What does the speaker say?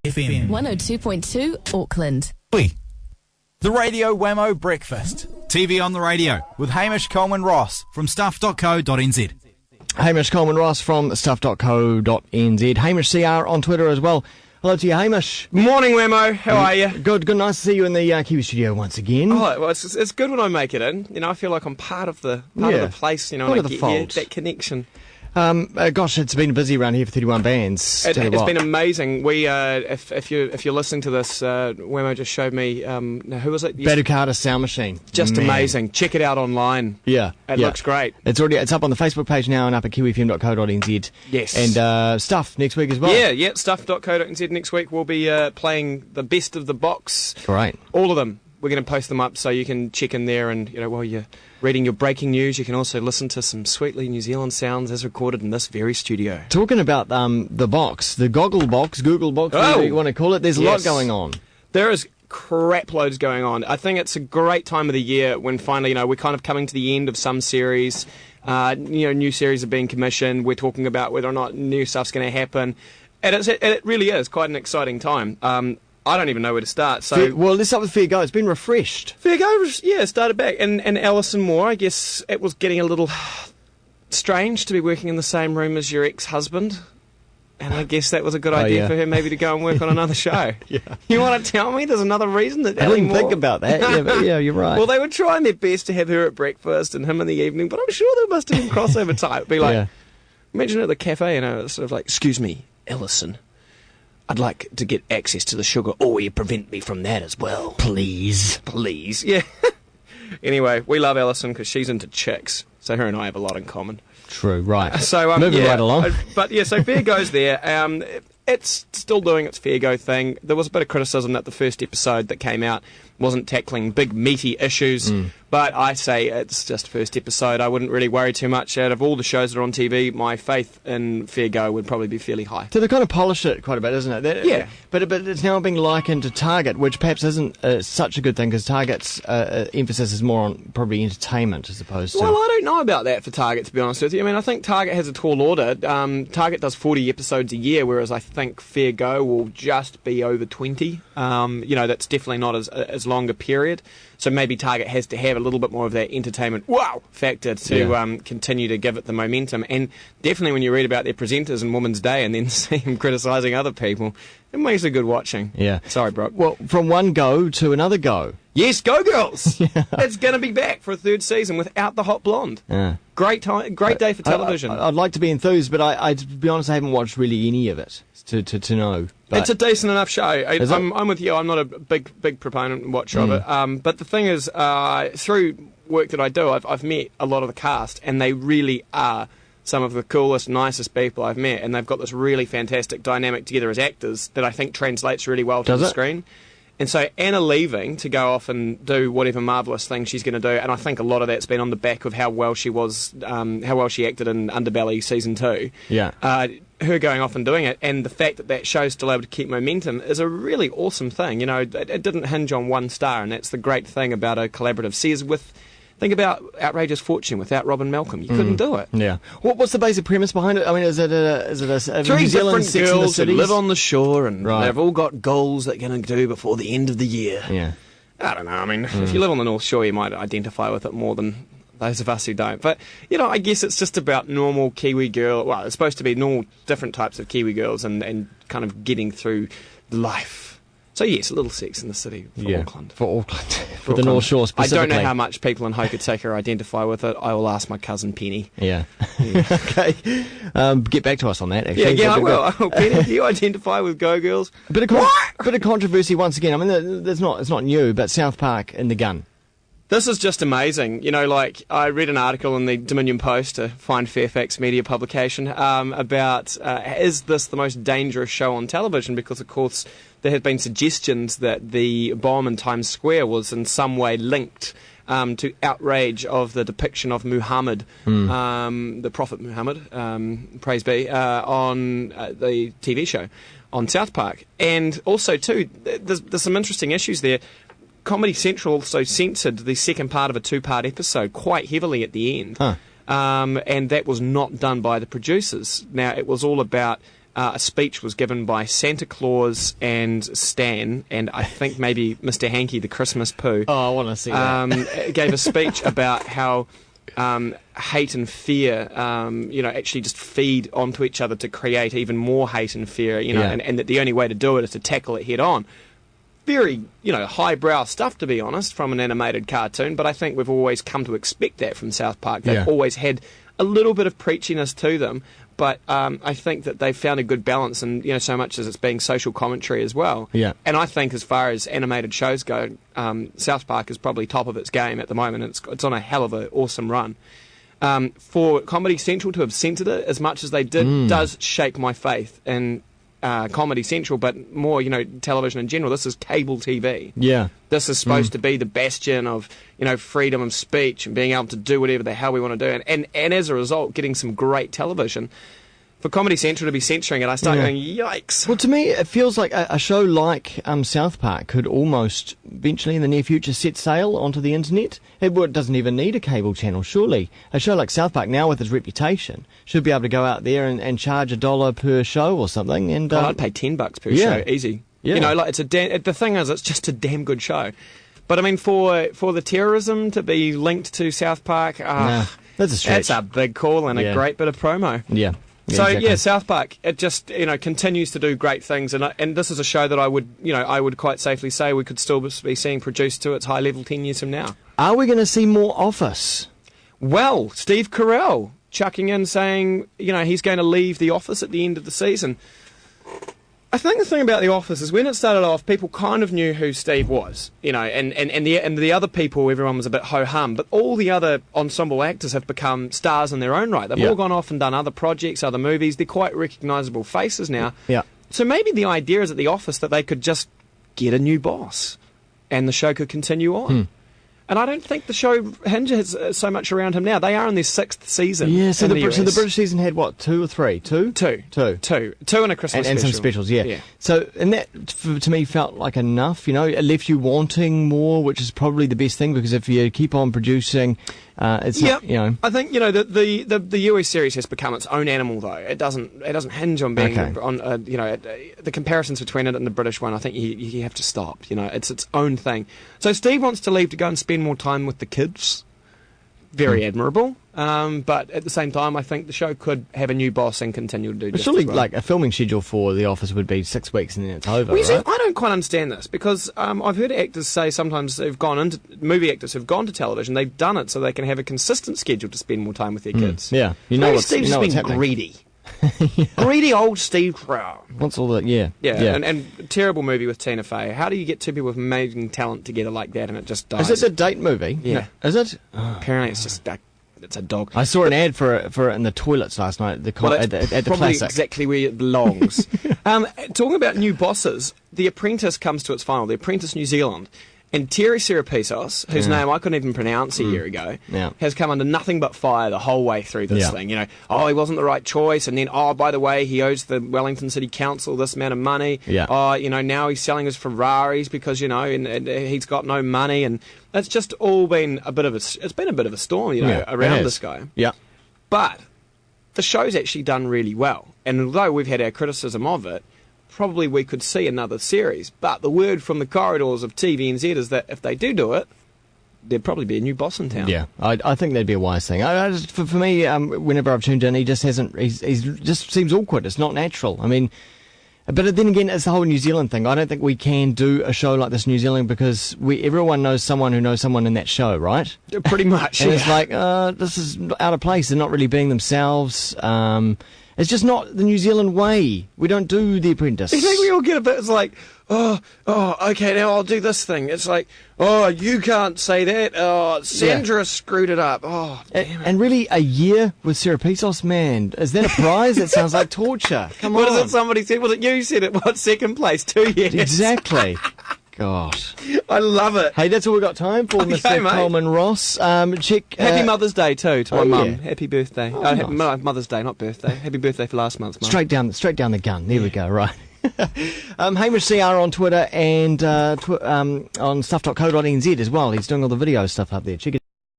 FM 102.2 Auckland. The Radio Wammo Breakfast. TV on the radio with Hamish Coleman-Ross from stuff.co.nz. Hamish Coleman-Ross from stuff.co.nz. Hamish CR on Twitter as well. Hello to you, Hamish. Morning, Wammo. How are you? Good. Nice to see you in the Kiwi studio once again. Oh, well, it's good when I make it in. You know, I feel like I'm part of the place. You know, part when of I the get fold. that connection. Gosh, it's been busy around here for 31 bands. It's been amazing. We, if you're listening to this, Wammo just showed me. Who was it? Batucada Sound Machine. Just Man. amazing. Check it out online. Yeah, it looks great. It's up on the Facebook page now and up at kiwifm.co.nz. Yes, and stuff next week as well. Yeah. Stuff.co.nz next week. We'll be playing the best of the box. Great. All of them. We're going to post them up so you can check in there, and while you're reading your breaking news, you can also listen to some sweetly New Zealand sounds as recorded in this very studio. Talking about the box, the Google box, whatever you want to call it, there's a lot going on. There is crap loads going on. I think it's a great time of the year when finally, we're kind of coming to the end of some series. New series are being commissioned. We're talking about whether or not new stuff's going to happen. And it really is quite an exciting time. I don't even know where to start. So, let's start with Fair Go. It's been refreshed. Fair Go, started back. And Alison Moore, I guess it was getting a little strange to be working in the same room as your ex-husband. And I guess that was a good idea for her maybe to go and work on another show. Yeah. You want to tell me there's another reason that I didn't think about that. Yeah, you're right. Well, they were trying their best to have her at breakfast and him in the evening, but I'm sure there must have been crossover time. It'd be like, imagine at the cafe, sort of like, excuse me, Alison, I'd like to get access to the sugar, or you prevent me from that as well. Please. Yeah. Anyway, we love Alison because she's into chicks, so her and I have a lot in common. True, right. So moving right along. So Fair Go's there. It's still doing its Fair Go thing. There was a bit of criticism that the first episode that came out wasn't tackling big meaty issues, but I say it's just first episode. I wouldn't really worry too much. Out of all the shows that are on TV, my faith in Fair Go would probably be fairly high. So they kind of polish it quite a bit, isn't it? Yeah. But it's now being likened to Target, which perhaps isn't such a good thing, because Target's emphasis is more on probably entertainment as opposed to... Well, I don't know about that for Target, to be honest with you. I mean, I think Target has a tall order. Target does 40 episodes a year, whereas I think Fair Go will just be over 20. That's definitely not as long a period. So maybe Target has to have a little bit more of that entertainment factor to continue to give it the momentum. And definitely when you read about their presenters in Women's Day and then see them criticising other people, it makes it good watching. Yeah. Sorry, Brooke. Well, from one go to another go. Yes, go girls! It's going to be back for a third season without the hot blonde. Yeah. Great day for television. I'd like to be enthused, but I to be honest, I haven't watched really any of it to know. But it's a decent enough show. I'm with you. I'm not a big proponent and watcher of it. But the thing is, through work that I do, I've met a lot of the cast, and they really are some of the coolest, nicest people I've met, and they've got this really fantastic dynamic together as actors that I think translates really well to the screen. And so Anna leaving to go off and do whatever marvellous thing she's going to do, and I think a lot of that's been on the back of how well she acted in Underbelly Season 2. Yeah. Her going off and doing it, and the fact that show's still able to keep momentum is a really awesome thing. It didn't hinge on one star, and that's the great thing about a collaborative. Think about Outrageous Fortune without Robin Malcolm. You couldn't do it. Yeah. What's the basic premise behind it? I mean, is it a three New Zealand different girls who live on the shore, and Right. they've all got goals they're going to do before the end of the year. Yeah. I don't know. I mean, if you live on the North Shore, you might identify with it more than those of us who don't. But, I guess it's just about normal Kiwi girl. Well, it's supposed to be normal, different types of Kiwi girls and kind of getting through life. So, yes, a little Sex in the City for Auckland. For Auckland. For the North Shore specifically. I don't know how much people in Hokitika identify with it. I will ask my cousin Penny. Yeah. Okay. Get back to us on that, actually. Yeah, I will. Penny, do you identify with Go Girls? A bit of controversy once again. I mean, it's not new, but South Park in the gun. This is just amazing. I read an article in the Dominion Post, a fine Fairfax media publication, about is this the most dangerous show on television? Because, of course, there have been suggestions that the bomb in Times Square was in some way linked to outrage of the depiction of Muhammad, the Prophet Muhammad, praise be, on the TV show on South Park. And also, too, there's some interesting issues there. Comedy Central also censored the second part of a two-part episode quite heavily at the end. And that was not done by the producers. Now, it was all about a speech was given by Santa Claus and Stan, and I think maybe Mr. Hankey, the Christmas poo. Oh, I want to see that. Gave a speech about how hate and fear, actually just feed onto each other to create even more hate and fear, and that the only way to do it is to tackle it head on. Very, highbrow stuff, to be honest, from an animated cartoon, but I think we've always come to expect that from South Park. They've always had a little bit of preachiness to them, but I think that they've found a good balance, and so much as it's being social commentary as well. Yeah. And I think as far as animated shows go, South Park is probably top of its game at the moment. It's on a hell of an awesome run. For Comedy Central to have censored it as much as they did does shake my faith in Comedy Central, but more, television in general. This is cable TV. Yeah. This is supposed to be the bastion of, freedom of speech and being able to do whatever the hell we want to do. And as a result, getting some great television. For Comedy Central to be censoring it, I start going, yikes. Well, to me, it feels like a show like South Park could almost, eventually in the near future, set sail onto the internet. It doesn't even need a cable channel, surely. A show like South Park, now with its reputation, should be able to go out there and charge $1 per show or something. And I'd pay $10 per show, easy. Yeah. The thing is, it's just a damn good show. But I mean, for the terrorism to be linked to South Park, that's a stretch. That's a big call and a great bit of promo. Yeah. So exactly. South Park, it just continues to do great things, and this is a show that I would quite safely say we could still be seeing produced to its high level 10 years from now. Are we going to see more Office? Well, Steve Carell chucking in saying he's going to leave The Office at the end of the season. I think the thing about The Office is when it started off, people kind of knew who Steve was, and the other people, everyone was a bit ho-hum, but all the other ensemble actors have become stars in their own right. They've all gone off and done other projects, other movies. They're quite recognisable faces now. Yeah. So maybe the idea is at The Office that they could just get a new boss and the show could continue on. And I don't think the show hinges so much around him now. They are in their 6th season. Yeah, so the British season had, what, 2 or 3? Two? Two and a Christmas special. And some specials, yeah. So, and that, to me, felt like enough, It left you wanting more, which is probably the best thing, because if you keep on producing, it's not, I think, the US series has become its own animal, though. It doesn't hinge on being, the comparisons between it and the British one, I think you have to stop, It's its own thing. So Steve wants to leave to go and spend more time with the kids. Very admirable. But at the same time, I think the show could have a new boss and continue to do just surely, as well. like, a filming schedule for The Office would be 6 weeks and then it's over, Well, you see, right? I don't quite understand this, because I've heard actors say sometimes movie actors have gone to television, they've done it so they can have a consistent schedule to spend more time with their kids. Yeah. Maybe Steve's just been greedy. Greedy old Steve Carell. What's all that? Yeah. And terrible movie with Tina Fey. How do you get two people with amazing talent together like that and it just dies? Is it a date movie? Yeah. No. Is it? Apparently it's just it's a dog. I saw an ad for it in the toilets last night at the probably Classic. Exactly where it belongs. Talking about new bosses, The Apprentice comes to its final. The Apprentice New Zealand. And Terry Serapisos, whose name I couldn't even pronounce a year ago, has come under nothing but fire the whole way through this thing. He wasn't the right choice, and then, by the way, he owes the Wellington City Council this amount of money. Yeah. Now he's selling his Ferraris because, and he's got no money, and it's just all been a bit of a storm, around this guy. Yeah. But the show's actually done really well, and although we've had our criticism of it, probably we could see another series. But the word from the corridors of TVNZ is that if they do it, there'd probably be a new boss in town. Yeah, I think that'd be a wise thing. For me, whenever I've tuned in, he just just seems awkward. It's not natural. I mean, but then again, it's the whole New Zealand thing. I don't think we can do a show like this in New Zealand because everyone knows someone who knows someone in that show, right? Pretty much. And it's like, this is out of place. They're not really being themselves. It's just not the New Zealand way. We don't do The Apprentice. You think we all get a bit, it's like, okay, now I'll do this thing. It's like, you can't say that. Sandra screwed it up. Oh, damn it. And really, a year with Serapisos, man, is that a prize? That sounds like torture. Come on. What is it somebody said? Was it you said it? What, second place? 2 years. Exactly. Gosh. I love it. Hey, that's all we've got time for, Okay, Mr. mate. Coleman-Ross. Check... Happy Mother's Day, too, to my mum. yeah. Happy birthday. Nice. Mother's Day, not birthday. Happy birthday for last month, Mum. Straight down the gun. There we go, right. Hamish CR on Twitter and on stuff.co.nz as well. He's doing all the video stuff up there. Check it